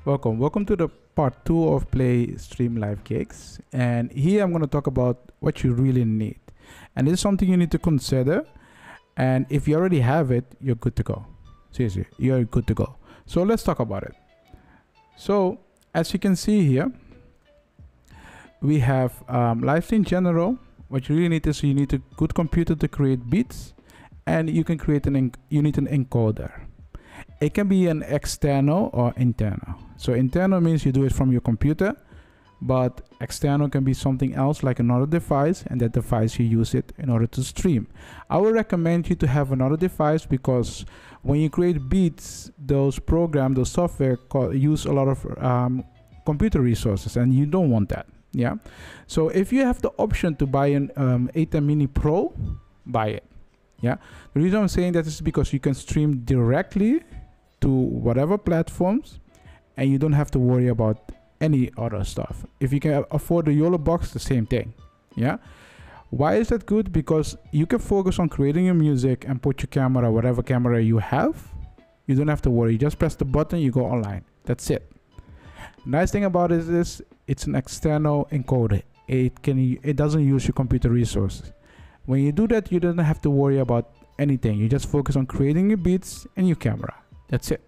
Welcome to the part 2 of Play Stream Live Gigs. And here I'm going to talk about what you really need. And this is something you need to consider. And if you already have it, you're good to go. Seriously, you're good to go. So let's talk about it. So as you can see here, we have Livestream General. What you really need is you need a good computer to create beats, and you can create you need an encoder. It can be an external or internal. So internal means you do it from your computer, but external can be something else like another device, and that device you use it in order to stream. I would recommend you to have another device because when you create beats, those programs, those software use a lot of computer resources, and you don't want that. Yeah. So if you have the option to buy an A10 Mini Pro, buy it. Yeah. The reason I'm saying that is because you can stream directly to whatever platforms, and you don't have to worry about any other stuff. If you can afford the YOLO box, the same thing. Yeah. Why is that good? Because you can focus on creating your music and put your camera, whatever camera you have. You don't have to worry. You just press the button, you go online. That's it. Nice thing about it is it's an external encoder. It doesn't use your computer resources. When you do that, you don't have to worry about anything. You just focus on creating your beats and your camera. That's it.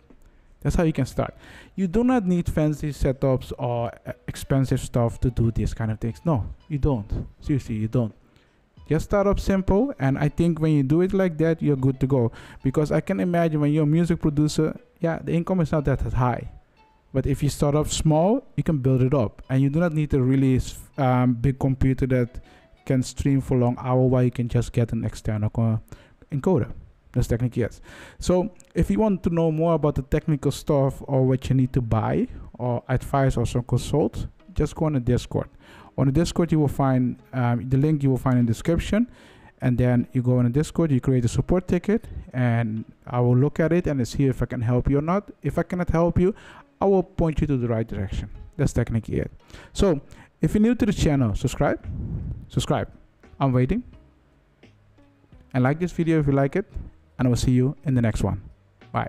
That's how you can start. You do not need fancy setups or expensive stuff to do these kind of things. No, you don't. Seriously, you don't. Just start up simple, and I think when you do it like that, you're good to go. Because I can imagine when you're a music producer, yeah, the income is not that high. But if you start off small, you can build it up, and you do not need a really big computer that can stream for long hours, while you can just get an external encoder. That's technically yes. So if you want to know more about the technical stuff or what you need to buy or advice or some consult, just go on the Discord. On the Discord, you will find the link you will find in the description, and then you go on the Discord, you create a support ticket, and I will look at it and see if I can help you or not. If I cannot help you, I will point you to the right direction. That's technically it. So if you're new to the channel, subscribe. I'm waiting. And like this video if you like it, and I will see you in the next one. Bye.